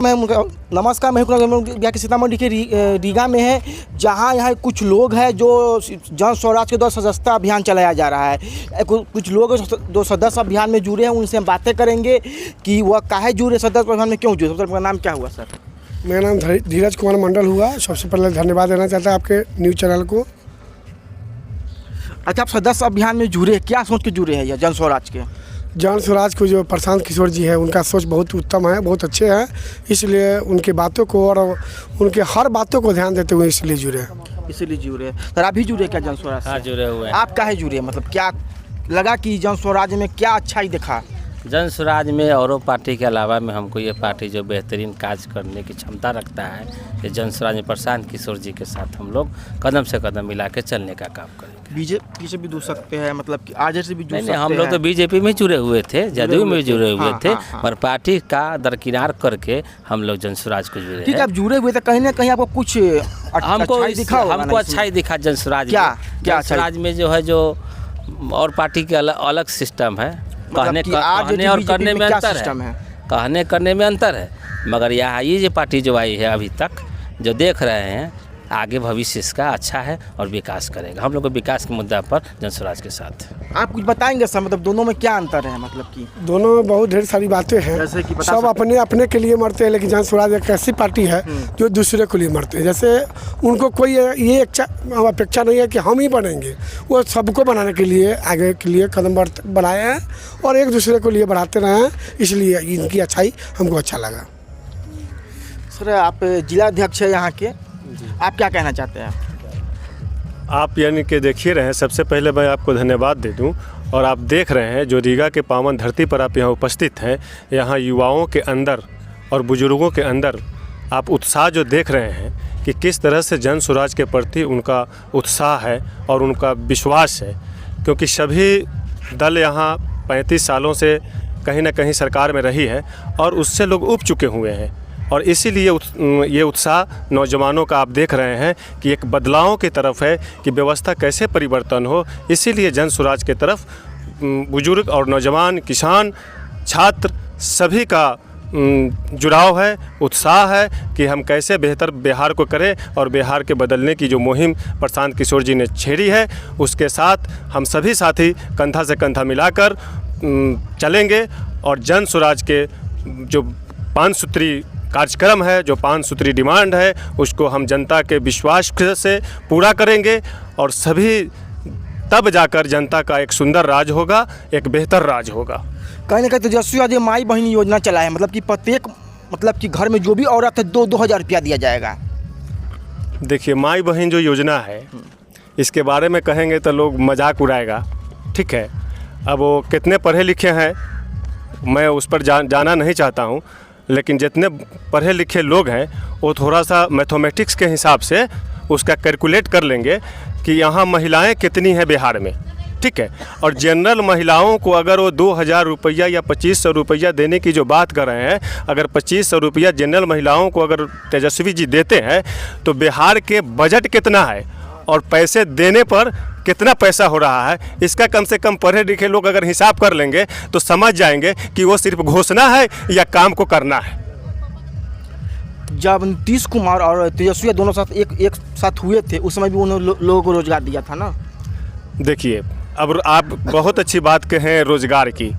नमस्कार, मैं यहाँ के सीतामढ़ी के रीगा में है, जहाँ यहाँ कुछ लोग हैं जो जन स्वराज के द्वारा सदस्यता अभियान चलाया जा रहा है। कुछ लोग जो सदस्य अभियान में जुड़े हैं उनसे हम बातें करेंगे कि वह काहे जुड़े, सदस्य अभियान में क्यों जुड़े। सबसे पहले नाम क्या हुआ सर? मेरा नाम धीरज कुमार मंडल हुआ। सबसे पहले धन्यवाद देना चाहता है आपके न्यूज़ चैनल को। अच्छा, आप सदस्य अभियान में जुड़े, क्या सोच के जुड़े हैं यह जन स्वराज के? जन स्वराज को जो प्रशांत किशोर जी है उनका सोच बहुत उत्तम है, बहुत अच्छे हैं, इसलिए उनकी बातों को और उनके हर बातों को ध्यान देते हुए इसलिए जुड़े। इसीलिए जुड़े सर। आप भी जुड़े क्या जन स्वराज से? हाँ, जुड़े हुए हैं। आप काहे जुड़े, मतलब क्या लगा कि जन स्वराज में क्या अच्छाई दिखा? जन स्वराज में औरों पार्टी के अलावा में हमको ये पार्टी जो बेहतरीन काज करने की क्षमता रखता है, ये जन स्वराज में प्रशांत किशोर जी के साथ हम लोग कदम से कदम मिला के चलने का काम करेंगे। बीजेपी से भी जुड़ सकते हैं, मतलब कि आरजेडी से भी जुड़ सकते हैं? हम लोग तो बीजेपी में जुड़े हुए थे, जदयू में जुड़े हुए थे, पर पार्टी का दरकिनार करके हम लोग जन स्वराज को जुड़े। ठीक है, आप जुड़े हुए थे, कहीं ना कहीं आपको कुछ हमको अच्छा ही दिखा जन स्वराज। क्या स्वराज में जो है, जो और पार्टी के अलग सिस्टम है, कहने और करने में अंतर है, कहने करने में अंतर है। मगर यहाँ ये जो पार्टी जो आई है अभी तक, जो देख रहे हैं आगे भविष्य इसका अच्छा है और विकास करेगा। हम लोग को विकास के मुद्दा पर जन स्वराज के साथ। आप कुछ बताएंगे सर, मतलब दोनों में क्या अंतर है? मतलब कि दोनों में बहुत ढेर सारी बातें हैं, जैसे कि सब अपने अपने के लिए मरते हैं, लेकिन जन स्वराज एक ऐसी पार्टी है जो दूसरे के लिए मरते हैं। जैसे उनको कोई ये अपेक्षा नहीं है कि हम ही बनेंगे, वो सबको बनाने के लिए आगे के लिए कदम बढ़ाए हैं और एक दूसरे को लिए बढ़ाते रहे हैं, इसलिए इनकी अच्छाई हमको अच्छा लगा। सर, आप जिला अध्यक्ष है यहाँ के, आप क्या कहना चाहते हैं? आप यानी कि देख ही रहे हैं, सबसे पहले मैं आपको धन्यवाद दे दूं। और आप देख रहे हैं जो रीगा के पावन धरती पर आप यहाँ उपस्थित हैं, यहाँ युवाओं के अंदर और बुजुर्गों के अंदर आप उत्साह जो देख रहे हैं कि किस तरह से जन स्वराज के प्रति उनका उत्साह है और उनका विश्वास है। क्योंकि सभी दल यहाँ 35 सालों से कहीं ना कहीं सरकार में रही है और उससे लोग उब चुके हुए हैं, और इसीलिए ये उत्साह नौजवानों का आप देख रहे हैं कि एक बदलाव की तरफ है कि व्यवस्था कैसे परिवर्तन हो। इसीलिए जन स्वराज के तरफ बुजुर्ग और नौजवान, किसान, छात्र सभी का जुड़ाव है, उत्साह है कि हम कैसे बेहतर बिहार को करें। और बिहार के बदलने की जो मुहिम प्रशांत किशोर जी ने छेड़ी है, उसके साथ हम सभी साथी कंधा से कंधा मिलाकर चलेंगे और जन स्वराज के जो 5 सूत्री कार्यक्रम है, जो 5 सूत्री डिमांड है, उसको हम जनता के विश्वास से पूरा करेंगे और सभी तब जाकर जनता का एक सुंदर राज होगा, एक बेहतर राज होगा। कहीं ना कहीं तेजस्वी यादव माई बहन योजना चला है, मतलब कि प्रत्येक कि घर में जो भी औरत है 2-2 हज़ार रुपया दिया जाएगा। देखिए, माई बहन जो योजना है, इसके बारे में कहेंगे तो लोग मजाक उड़ाएगा, ठीक है। अब वो कितने पढ़े लिखे हैं मैं उस पर जाना नहीं चाहता हूँ, लेकिन जितने पढ़े लिखे लोग हैं वो थोड़ा सा मैथमेटिक्स के हिसाब से उसका कैलकुलेट कर लेंगे कि यहाँ महिलाएं कितनी हैं बिहार में, ठीक है। और जनरल महिलाओं को अगर वो 2,000 रुपया या 2,500 रुपया देने की जो बात कर रहे हैं, अगर 2,500 रुपया जनरल महिलाओं को अगर तेजस्वी जी देते हैं तो बिहार के बजट कितना है और पैसे देने पर कितना पैसा हो रहा है, इसका कम से कम पढ़े लिखे लोग अगर हिसाब कर लेंगे तो समझ जाएंगे कि वो सिर्फ घोषणा है या काम को करना है। जब नीतीश कुमार और तेजस्वी दोनों साथ एक साथ हुए थे, उस समय भी उन्होंने लोगों को रोजगार दिया था ना। देखिए, अब आप बहुत अच्छी बात कहें रोजगार की।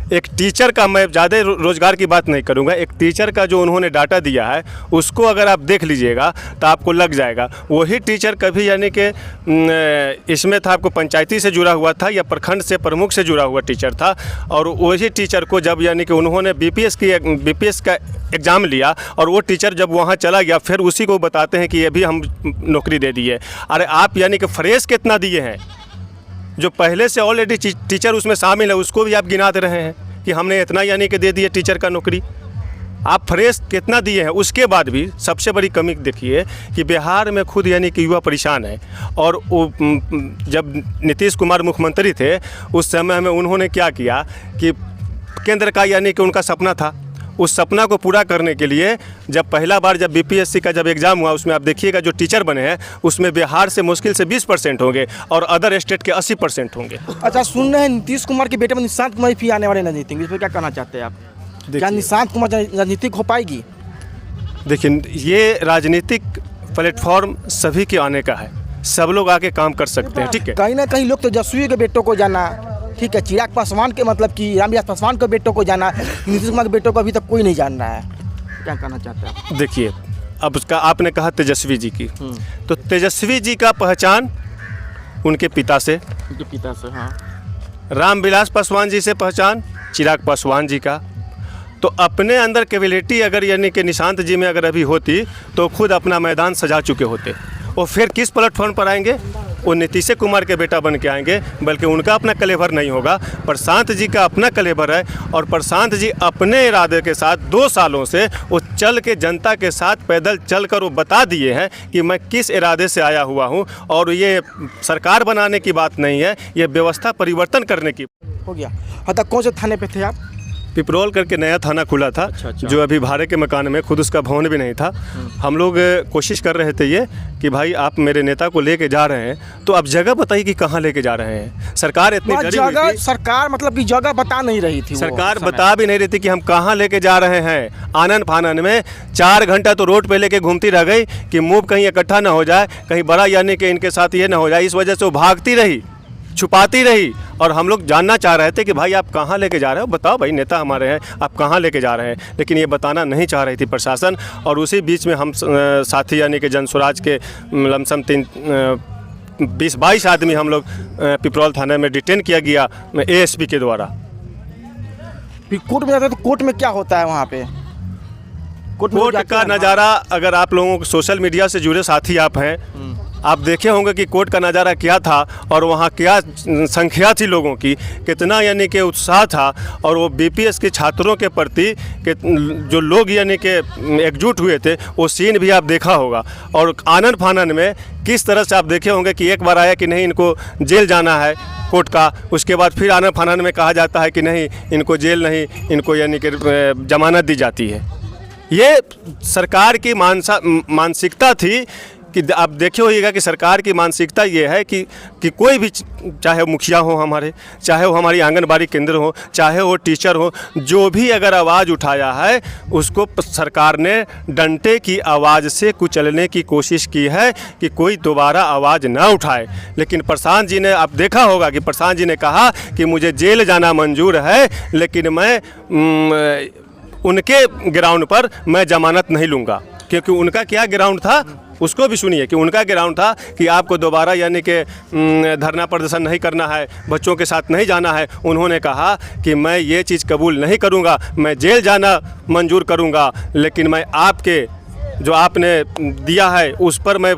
एक टीचर का, मैं ज़्यादा रोज़गार की बात नहीं करूँगा, एक टीचर का जो उन्होंने डाटा दिया है उसको अगर आप देख लीजिएगा तो आपको लग जाएगा। वही टीचर कभी यानी कि इसमें था, आपको पंचायती से जुड़ा हुआ था या प्रखंड से प्रमुख से जुड़ा हुआ टीचर था, और वही टीचर को जब यानी कि उन्होंने बीपीएस का एग्ज़ाम लिया और वो टीचर जब वहाँ चला गया, फिर उसी को बताते हैं कि ये भी हम नौकरी दे दिए। अरे आप यानी कि फ्रेश कितना दिए हैं? जो पहले से ऑलरेडी टीचर उसमें शामिल है उसको भी आप गिना दे रहे हैं कि हमने इतना यानी कि दे दिया टीचर का नौकरी। आप फ्रेश कितना दिए हैं? उसके बाद भी सबसे बड़ी कमी देखिए कि बिहार में खुद यानी कि युवा परेशान है। और वो जब नीतीश कुमार मुख्यमंत्री थे उस समय में उन्होंने क्या किया कि केंद्र का यानी कि उनका सपना था, उस सपना को पूरा करने के लिए जब पहला बार जब बीपीएससी का जब एग्ज़ाम हुआ, उसमें आप देखिएगा जो टीचर बने हैं उसमें बिहार से मुश्किल से 20% होंगे और अदर स्टेट के 80% होंगे। अच्छा, सुन रहे हैं नीतीश कुमार के बेटे में निशांत कुमार भी आने वाले राजनीति में, इस पर क्या कहना चाहते हैं आप? क्या निशांत कुमार राजनीतिक हो पाएगी? देखिए, ये राजनीतिक प्लेटफॉर्म सभी के आने का है, सब लोग आके काम कर सकते हैं, ठीक है। कहीं ना कहीं लोग तेजस्वी के बेटों को जाना, ठीक है, चिराग पासवान के मतलब कि रामविलास पासवान के बेटों को जाना, नीतीश कुमार के बेटों को अभी तक कोई नहीं जान रहा है। क्या कहना चाहते हैं? देखिए, अब उसका आपने कहा तेजस्वी जी की, तो तेजस्वी जी का पहचान उनके पिता से, उनके पिता से, हाँ। रामविलास पासवान जी से पहचान चिराग पासवान जी का। तो अपने अंदर कैपेबिलिटी अगर यानी कि निशांत जी में अगर अभी होती तो खुद अपना मैदान सजा चुके होते। और फिर किस प्लेटफॉर्म पर आएंगे? वो नीतीश कुमार के बेटा बन के आएंगे, बल्कि उनका अपना कलेवर नहीं होगा, प्रशांत जी का अपना कलेवर है। और प्रशांत जी अपने इरादे के साथ 2 सालों से वो चल के जनता के साथ पैदल चल कर वो बता दिए हैं कि मैं किस इरादे से आया हुआ हूँ। और ये सरकार बनाने की बात नहीं है, ये व्यवस्था परिवर्तन करने की। हो गया। हाँ, तक कौन से थाने पे थे आप? पिपरोल करके नया थाना खुला था, अच्छा। जो अभी भाड़े के मकान में, खुद उसका भवन भी नहीं था। हम लोग कोशिश कर रहे थे ये कि भाई आप मेरे नेता को लेके जा रहे हैं तो आप जगह बताइए कि कहाँ लेके जा रहे हैं। सरकार इतनी डरी हुई जगह, थी, सरकार मतलब कि जगह बता नहीं रही थी, सरकार बता भी नहीं रही थी कि हम कहाँ लेके जा रहे हैं। आनन फानन में 4 घंटा तो रोड पे लेके घूमती रह गई कि मूव कहीं इकट्ठा ना हो जाए, कहीं बड़ा यानी कि इनके साथ ये ना हो जाए। इस वजह से वो भागती रही, छुपाती रही। और हम लोग जानना चाह रहे थे कि भाई आप कहाँ लेके जा रहे हो, बताओ भाई, नेता हमारे हैं, आप कहाँ लेके जा रहे हैं। लेकिन ये बताना नहीं चाह रही थी प्रशासन। और उसी बीच में हम साथी यानी कि जन स्वराज के लमसम 20-22 आदमी हम लोग पिपरोल थाने में डिटेन किया गया ASP के द्वारा। फिर कोर्ट में जाते तो कोर्ट में क्या होता है वहाँ पे? कोर्ट का नज़ारा, अगर आप लोगों को सोशल मीडिया से जुड़े साथी आप हैं, आप देखे होंगे कि कोर्ट का नज़ारा क्या था और वहाँ क्या संख्या थी लोगों की, कितना यानी कि उत्साह था। और वो BPS के छात्रों के प्रति जो लोग यानी कि एकजुट हुए थे, वो सीन भी आप देखा होगा। और आनन फानन में किस तरह से आप देखे होंगे कि एक बार आया कि नहीं इनको जेल जाना है कोर्ट का, उसके बाद फिर आनन फानन में कहा जाता है कि नहीं इनको जेल नहीं, इनको यानी कि जमानत दी जाती है। ये सरकार की मानसिकता थी कि आप देखे होइएगा कि सरकार की मानसिकता ये है कि कोई भी, चाहे वो मुखिया हो हमारे, चाहे वो हमारी आंगनबाड़ी केंद्र हो, चाहे वो टीचर हो, जो भी अगर आवाज़ उठाया है उसको सरकार ने डंडे की आवाज़ से कुचलने की कोशिश की है कि कोई दोबारा आवाज़ ना उठाए। लेकिन प्रशांत जी ने, आप देखा होगा कि प्रशांत जी ने कहा कि मुझे जेल जाना मंजूर है, लेकिन मैं उनके ग्राउंड पर मैं जमानत नहीं लूँगा। क्योंकि उनका क्या ग्राउंड था, उसको भी सुनिए कि उनका ग्राउंड था कि आपको दोबारा यानी कि धरना प्रदर्शन नहीं करना है, बच्चों के साथ नहीं जाना है। उन्होंने कहा कि मैं ये चीज़ कबूल नहीं करूँगा, मैं जेल जाना मंजूर करूँगा, लेकिन मैं आपके जो आपने दिया है उस पर मैं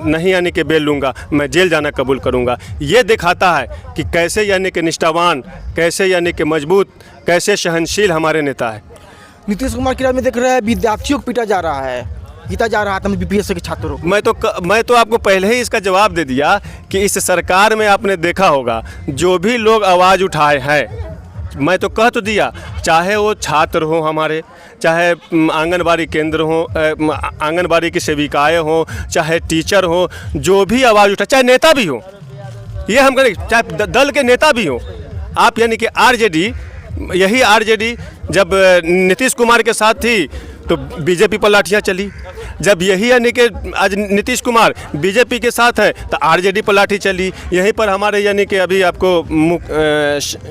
नहीं यानी कि बेल लूँगा, मैं जेल जाना कबूल करूँगा। ये दिखाता है कि कैसे यानी कि निष्ठावान, कैसे यानी कि मजबूत, कैसे सहनशील हमारे नेता है। नीतीश कुमार के राज में देख रहे हैं विद्यार्थियों को पीटा जा रहा है, पीटा जा रहा था BPS के छात्रों को। मैं तो आपको पहले ही इसका जवाब दे दिया कि इस सरकार में आपने देखा होगा जो भी लोग आवाज़ उठाए हैं, मैं तो कह तो दिया, चाहे वो छात्र हो हमारे, चाहे आंगनबाड़ी केंद्र हो, आंगनबाड़ी की सेविकाएँ हो, चाहे टीचर हो, जो भी आवाज़ उठाए, चाहे नेता भी हो, ये हम करें, चाहे दल के नेता भी हो आप, यानी कि RJD, यही RJD जब नीतीश कुमार के साथ थी तो BJP पर लाठियाँ चली। जब यही यानी कि आज नीतीश कुमार BJP के साथ है तो RJD पर लाठी चली। यहीं पर हमारे यानी कि अभी आपको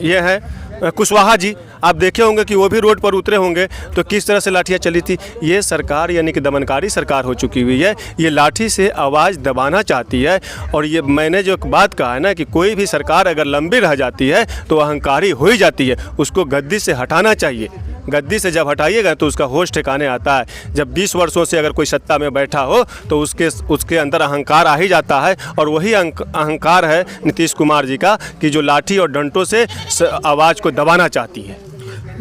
ये है कुशवाहा जी, आप देखे होंगे कि वो भी रोड पर उतरे होंगे तो किस तरह से लाठियाँ चली थी। ये सरकार यानी कि दमनकारी सरकार हो चुकी हुई है, ये लाठी से आवाज़ दबाना चाहती है। और ये मैंने जो बात कहा है ना कि कोई भी सरकार अगर लंबी रह जाती है तो अहंकारी हो ही जाती है, उसको गद्दी से हटाना चाहिए। गद्दी से जब हटाइएगा तो उसका होश ठिकाने आता है। जब 20 वर्षों से अगर कोई सत्ता में बैठा हो तो उसके अंदर अहंकार आ ही जाता है। और वही अहंकार है नीतीश कुमार जी का कि जो लाठी और डंडों से आवाज़ को दबाना चाहती है।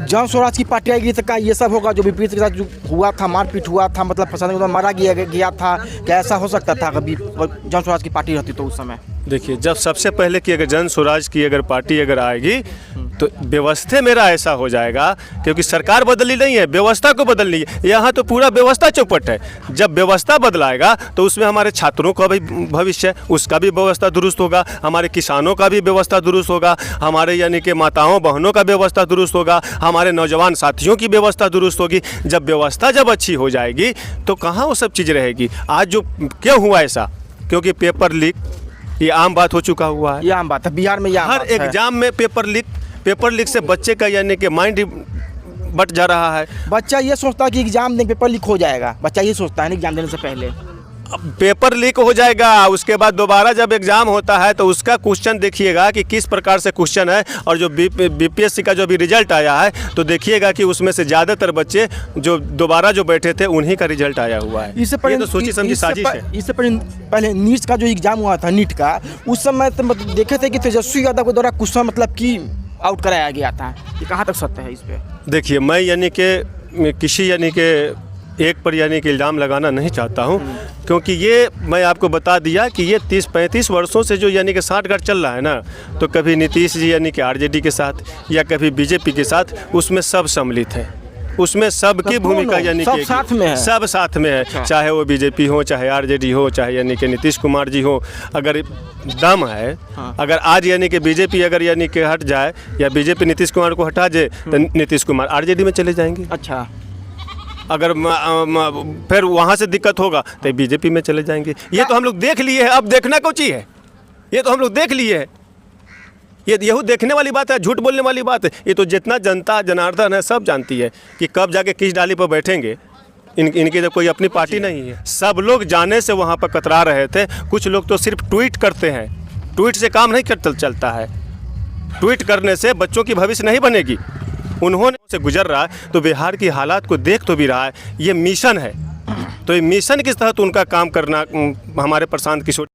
जन स्वराज की पार्टी आएगी तो क्या ये सब होगा जो BPS के साथ जो हुआ था, मारपीट हुआ था, मतलब प्रशासन को मारा गया था, क्या ऐसा हो सकता था कभी जन स्वराज की पार्टी रहती तो उस समय? देखिए, जब सबसे पहले कि अगर जन स्वराज की अगर पार्टी अगर आएगी तो व्यवस्था मेरा ऐसा हो जाएगा, क्योंकि सरकार बदली नहीं है, व्यवस्था को बदलनी है। यहाँ तो पूरा व्यवस्था चौपट है। जब व्यवस्था बदलाएगा तो उसमें हमारे छात्रों का भी भविष्य है, उसका भी व्यवस्था दुरुस्त होगा, हमारे किसानों का भी व्यवस्था दुरुस्त होगा, हमारे यानी कि माताओं बहनों का व्यवस्था दुरुस्त होगा, हमारे नौजवान साथियों की व्यवस्था दुरुस्त होगी। जब व्यवस्था जब अच्छी हो जाएगी तो कहाँ वो सब चीज़ रहेगी। आज जो क्यों हुआ ऐसा, क्योंकि पेपर लीक ये आम बात हो चुका हुआ है। ये आम बात है, बिहार में हर एग्जाम में पेपर लीक से बच्चे का यानी कि माइंड बट जा रहा है। बच्चा ये सोचता है कि एग्जाम देने पेपर लीक हो जाएगा, बच्चा ये सोचता है ना एग्जाम देने से पहले। अब पेपर लीक हो जाएगा, उसके बाद दोबारा जब एग्ज़ाम होता है तो उसका क्वेश्चन देखिएगा कि किस प्रकार से क्वेश्चन है, और जो बीपीएससी का जो भी रिजल्ट आया है तो देखिएगा कि उसमें से ज़्यादातर बच्चे जो दोबारा जो बैठे थे उन्हीं का रिजल्ट आया हुआ है। इससे ये तो सोची समझी साजिश है। इससे पहले नीट का जो एग्जाम हुआ था, नीट का, उस समय तो मतलब देखे थे कि तेजस्वी यादव के द्वारा क्वेश्चन मतलब कि आउट कराया गया था। ये कहाँ तक सत्य है इस पे? देखिए, मैं यानी कि किसी यानी कि एक पर यानी कि इल्ज़ाम लगाना नहीं चाहता हूं, क्योंकि ये मैं आपको बता दिया कि ये 30-35 वर्षों से जो यानी कि साठगांठ चल रहा है ना, तो कभी नीतीश जी यानी कि आरजेडी के साथ या कभी बीजेपी के साथ, उसमें सब सम्मिलित है, उसमें सबकी भूमिका यानी कि साथ में है, सब साथ में है। अच्छा। चाहे वो बीजेपी हो, चाहे आरजेडी हो, चाहे यानी कि नीतीश कुमार जी हो। अगर दम है, हाँ। अगर आज यानी कि बीजेपी अगर यानी कि हट जाए या बीजेपी नीतीश कुमार को हटा जाए तो नीतीश कुमार आरजेडी में चले जाएंगे। अच्छा, अगर फिर वहाँ से दिक्कत होगा तो बीजेपी में चले जाएंगे। ये तो हम लोग देख लिए हैं, अब देखना कौन चीज़ है, ये तो हम लोग देख लिए हैं। यही देखने वाली बात है, झूठ बोलने वाली बात है। ये तो जितना जनता जनार्दन है सब जानती है कि कब जाके किस डाली पर बैठेंगे। इनकी तो कोई अपनी पार्टी नहीं है। सब लोग जाने से वहाँ पर कतरा रहे थे। कुछ लोग तो सिर्फ ट्वीट करते हैं, ट्वीट से काम नहीं चलता है। ट्वीट करने से बच्चों की भविष्य नहीं बनेगी। उन्होंने से गुजर रहा है तो बिहार की हालात को देख तो भी रहा है। ये मिशन है, तो ये मिशन के तहत उनका काम करना हमारे प्रशांत किशोर